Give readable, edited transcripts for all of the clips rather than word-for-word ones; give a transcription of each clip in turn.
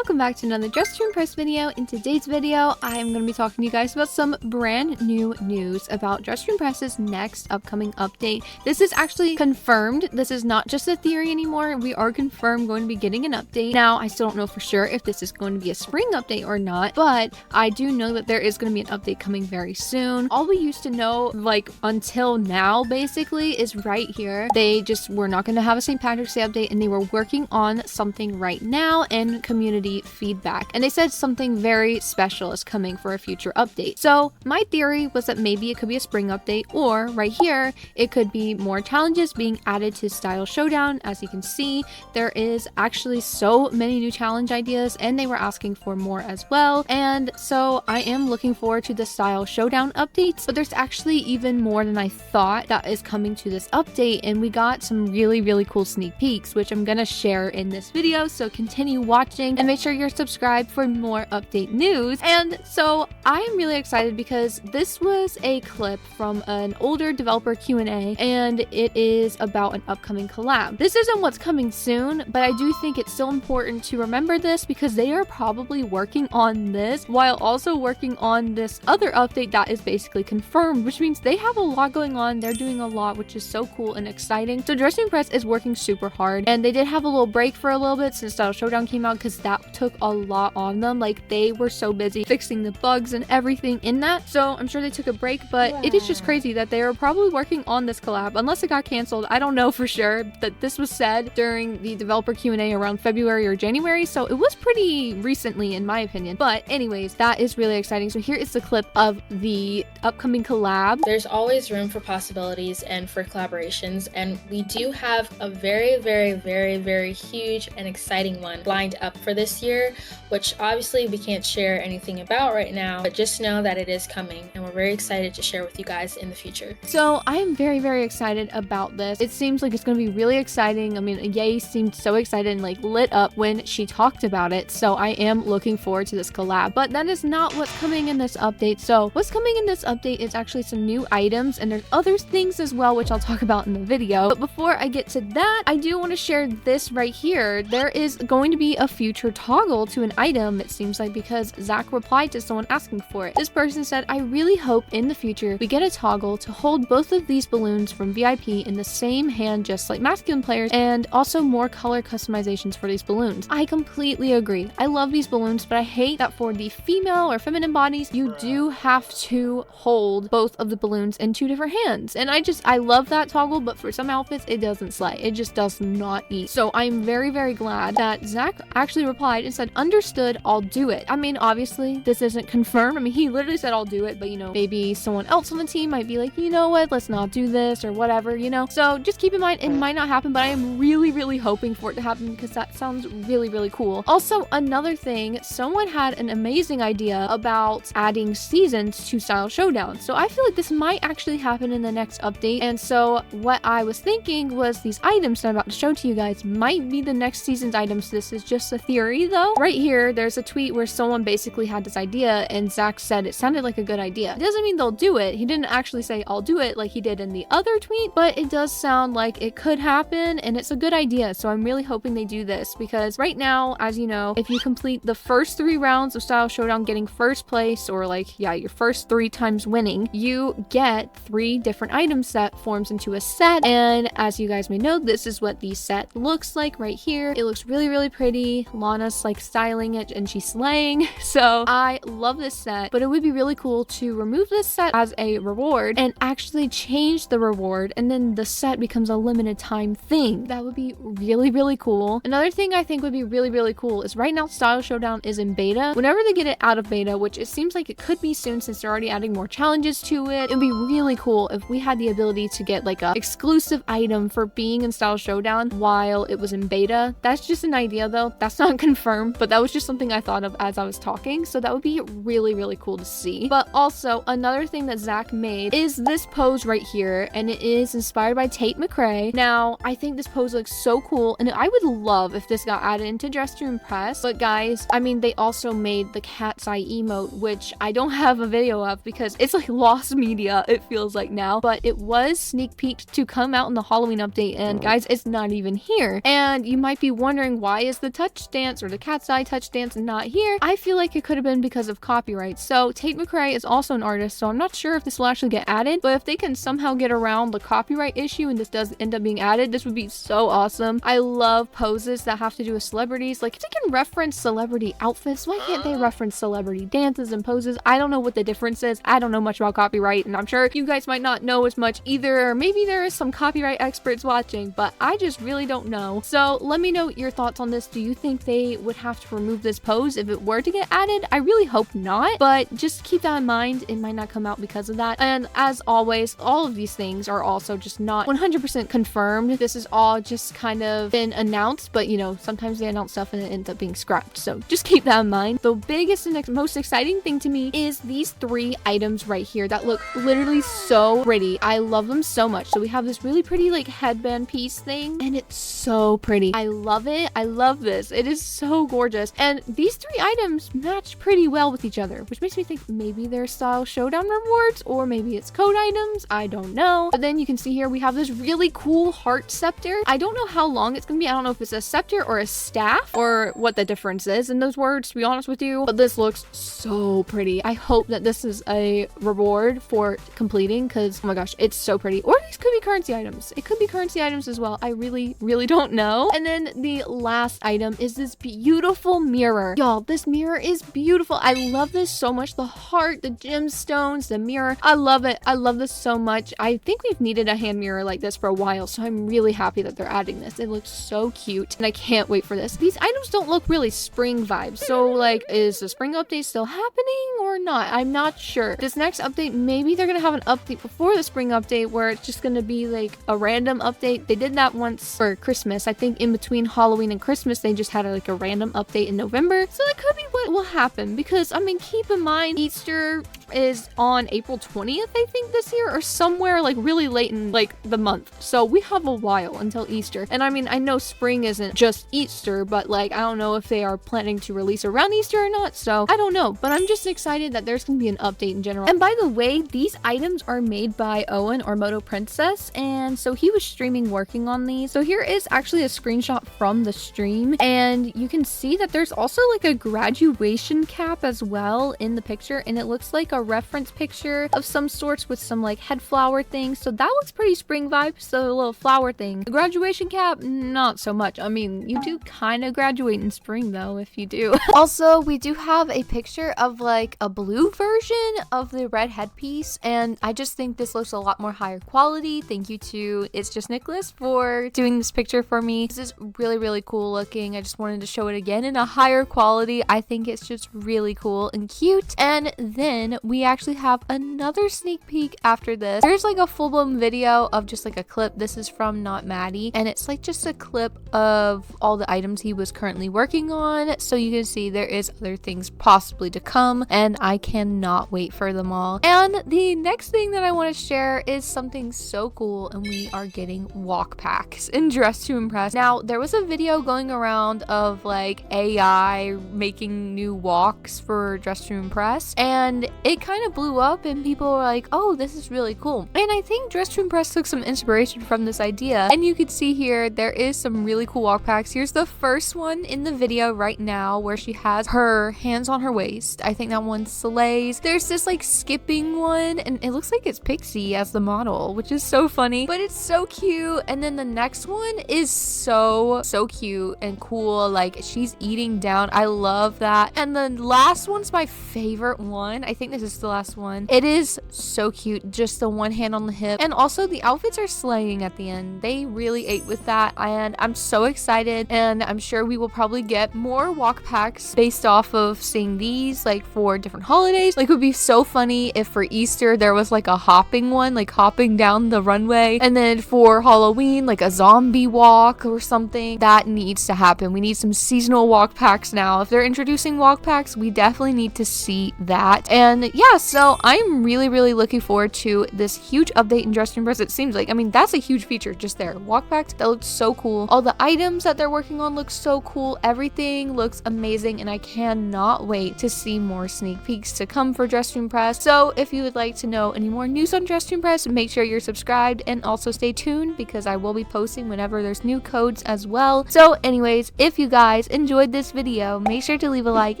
welcome back to another Dress to Impress video. In today's video, I am going to be talking to you guys about some brand new news about Dress to Impress's next upcoming update. This is actually confirmed. This is not just a theory anymore. We are confirmed going to be getting an update. Now, I still don't know for sure if this is going to be a spring update or not, but I do know that there is going to be an update coming very soon. All we used to know, like until now, basically, is right here. They just were not going to have a St. Patrick's Day update, and they were working on something right now and community feedback. And they said something very special is coming for a future update. So my theory was that maybe it could be a spring update, or right here, it could be more challenges being added to Style Showdown. As you can see, there is actually so many new challenge ideas, and they were asking for more as well. And so I am looking forward to the Style Showdown updates, but there's actually even more than I thought that is coming to this update, and we got some really cool sneak peeks, which I'm gonna share in this video. So continue watching and make sure you're subscribed for more update news. And so I am really excited because this was a clip from an older developer Q&A, and it is about an upcoming collab. This isn't what's coming soon, but I do think it's still important to remember this because they are probably working on this while also working on this other update that is basically confirmed, which means they have a lot going on. They're doing a lot, which is so cool and exciting. So Dress to Impress is working super hard, and they did have a little break for a little bit since Style Showdown came out because that took a lot on them. Like, they were so busy fixing the bugs and everything in that, so I'm sure they took a break. But it is just crazy that they are probably working on this collab, unless it got canceled. I don't know for sure, that this was said during the developer Q&A around February or January, so it was pretty recently in my opinion. But anyways, that is really exciting. So here is the clip of the upcoming collab. There's always room for possibilities and for collaborations, and we do have a very huge and exciting one lined up for this year, which obviously we can't share anything about right now, but just know that it is coming, and we're very excited to share with you guys in the future. So I am very excited about this. It seems like it's going to be really exciting. I mean, Ye seemed so excited and like lit up when she talked about it, so I am looking forward to this collab. But that is not what's coming in this update. So what's coming in this update is actually some new items, and there's other things as well, which I'll talk about in the video. But before I get to that, I do want to share this right here. There is going to be a future toggle to an item, it seems like, because Zach replied to someone asking for it. This person said, "I really hope in the future we get a toggle to hold both of these balloons from VIP in the same hand, just like masculine players, and also more color customizations for these balloons." I completely agree. I love these balloons, but I hate that for the female or feminine bodies, you do have to hold both of the balloons in two different hands. And I love that toggle, but for some outfits, it doesn't slay. It just does not eat. So I'm very glad that Zach actually replied and said, "Understood, I'll do it." I mean, obviously, this isn't confirmed. I mean, he literally said, "I'll do it," but you know, maybe someone else on the team might be like, "You know what, let's not do this," or whatever, you know? So just keep in mind, it might not happen, but I am really hoping for it to happen because that sounds really cool. Also, another thing, someone had an amazing idea about adding seasons to Style Showdown. So I feel like this might actually happen in the next update. And so what I was thinking was these items that I'm about to show to you guys might be the next season's items. This is just a theory though. Right here, there's a tweet where someone basically had this idea, and Zach said it sounded like a good idea. It doesn't mean they'll do it. He didn't actually say, "I'll do it," like he did in the other tweet, but it does sound like it could happen, and it's a good idea. So I'm really hoping they do this, because right now, as you know, if you complete the first 3 rounds of Style Showdown getting first place, or like, yeah, your first 3 times winning, you get 3 different items that forms into a set. And as you guys may know, this is what the set looks like right here. It looks really pretty. Lana's like styling it and she's slaying. So I love this set, but it would be really cool to remove this set as a reward and actually change the reward, and then the set becomes a limited time thing. That would be really cool. Another thing I think would be really cool is right now Style Showdown is in beta. Whenever they get it out of beta, which it seems like it could be soon since they're already adding more challenges to it, it'd be really cool if we had the ability to get like a exclusive item for being in Style Showdown while it was in beta. That's just an idea though. That's not confirmed, but that was just something I thought of as I was talking. So that would be really cool to see. But also another thing that Zach made is this pose right here, and it is inspired by Tate McCrae. Now, I think this pose looks so cool, and I would love if this got added into Dress to Impress. But guys, I mean, they also made the cat's eye emote, which I don't have a video of because it's like lost media, it feels like now, but it was sneak peeked to come out in the Halloween update, and guys, it's not even here. And you might be wondering, why is the touch dance or the cat's eye touch dance not here, I feel like it could have been because of copyright. So Tate McCrae is also an artist, so I'm not sure if this will actually get added, but if they can somehow get around the copyright issue and this does end up being added, this would be so awesome. I love poses that have to do with celebrities. Like, if they can reference celebrity outfits, why can't they reference celebrity dances and poses? I don't know what the difference is. I don't know much about copyright, and I'm sure you guys might not know as much either, or maybe there is some copyright experts watching, but I just really don't know. So let me know your thoughts on this. Do you think they would have to remove this pose if it were to get added? I really hope not, but just keep that in mind. It might not come out because of that. And as always, all of these things are also just not 100% confirmed. This is all just kind of been announced, but you know, sometimes they announce stuff and it ends up being scrapped. So just keep that in mind. The biggest and most exciting thing to me is these 3 items right here that look literally so pretty. I love them so much. So we have this really pretty like headband piece thing, and it's so pretty. I love it. I love this. It is so gorgeous. And these 3 items match pretty well with each other, which makes me think maybe they're style Showdown rewards, or maybe it's code items. I don't know. But then you can see here we have this really cool heart scepter. I don't know how long it's gonna be. I don't know if it's a scepter or a staff or what the difference is in those words, to be honest with you, but this looks so pretty. I hope that this is a reward for completing, because oh my gosh, it's so pretty. Or these could be currency items. It could be currency items as well. I really don't know. And then the last item is this beautiful mirror. Y'all, this mirror is beautiful. I love this so much. The heart, the gemstones, the mirror. I love it. I love this so much. I think we've needed a hand mirror like this for a while, so I'm really happy that they're adding this. It looks so cute, and I can't wait for this. These items don't look really spring vibes, so like, is the spring update still happening or not? I'm not sure. This next update, maybe they're gonna have an update before the spring update where it's just gonna be like a random update. They did that once for Christmas. I think in between Halloween and Christmas, they just had like a random update in November. So that could be what will happen, because I mean, keep in mind Easter is on April 20th, I think, this year, or somewhere like really late in like the month. So we have a while until Easter. And I mean, I know spring isn't just Easter, but like, I don't know if they are planning to release around Easter or not. So I don't know, but I'm just excited that there's gonna be an update in general. And by the way, these items are made by Owen or Moto Princess, and so he was streaming working on these. So here is actually a screenshot from the stream, and you can see that there's also like a graduation cap as well in the picture, and it looks like a reference picture of some sorts with some like head flower things. So that looks pretty spring vibes, so a little flower thing. The graduation cap, not so much. I mean, you do kind of graduate in spring though, if you do. Also, we do have a picture of like a blue version of the red headpiece, and I just think this looks a lot more higher quality. Thank you to It's Just Nicholas for doing this picture for me. This is really cool looking. I just wanted to show it again in a higher quality. I think it's just really cool and cute. And then we actually have another sneak peek after this. There's like a full-blown video of just like a clip. This is from Not Maddie, and it's like just a clip of all the items he was currently working on, so you can see there is other things possibly to come, and I cannot wait for them all. And the next thing that I want to share is something so cool, and we are getting walk packs in Dress to Impress. Now, there was a video going around of like AI making new walks for Dress to Impress, and it kind of blew up, and people were like, oh, this is really cool. And I think Dress to Impress took some inspiration from this idea, and you can see here there is some really cool walk packs. Here's the first one in the video right now where she has her hands on her waist. I think that one slays. There's this like skipping one, and it looks like it's Pixie as the model, which is so funny, but it's so cute. And then the next one is so cute and cool, like she's eating down. I love that. And the last one's my favorite one. I think this is the last one. It is so cute, just the one hand on the hip, and also the outfits are slaying at the end. They really ate with that, and I'm so excited, and I'm sure we will probably get more walk packs based off of seeing these like for different holidays. Like, it would be so funny if for Easter there was like a hopping one, like hopping down the runway, and then for Halloween like a zombie walk or something. That needs to happen. We need some seasonal walk packs now. If they're introducing walk packs, we definitely need to see that. And But yeah, so I'm really looking forward to this huge update in Dress Room Press. It seems like, I mean, that's a huge feature just there. Walk back, that looks so cool. All the items that they're working on look so cool. Everything looks amazing, and I cannot wait to see more sneak peeks to come for Dress Room Press. So if you would like to know any more news on Dress Room Press, make sure you're subscribed and also stay tuned because I will be posting whenever there's new codes as well. So anyways, if you guys enjoyed this video, make sure to leave a like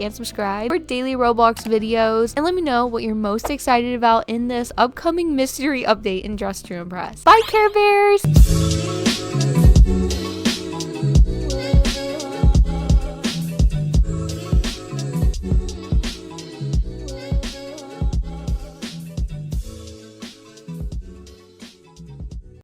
and subscribe for daily Roblox videos, and let me know what you're most excited about in this upcoming mystery update in Dress Room Press. Bye, Care Bears!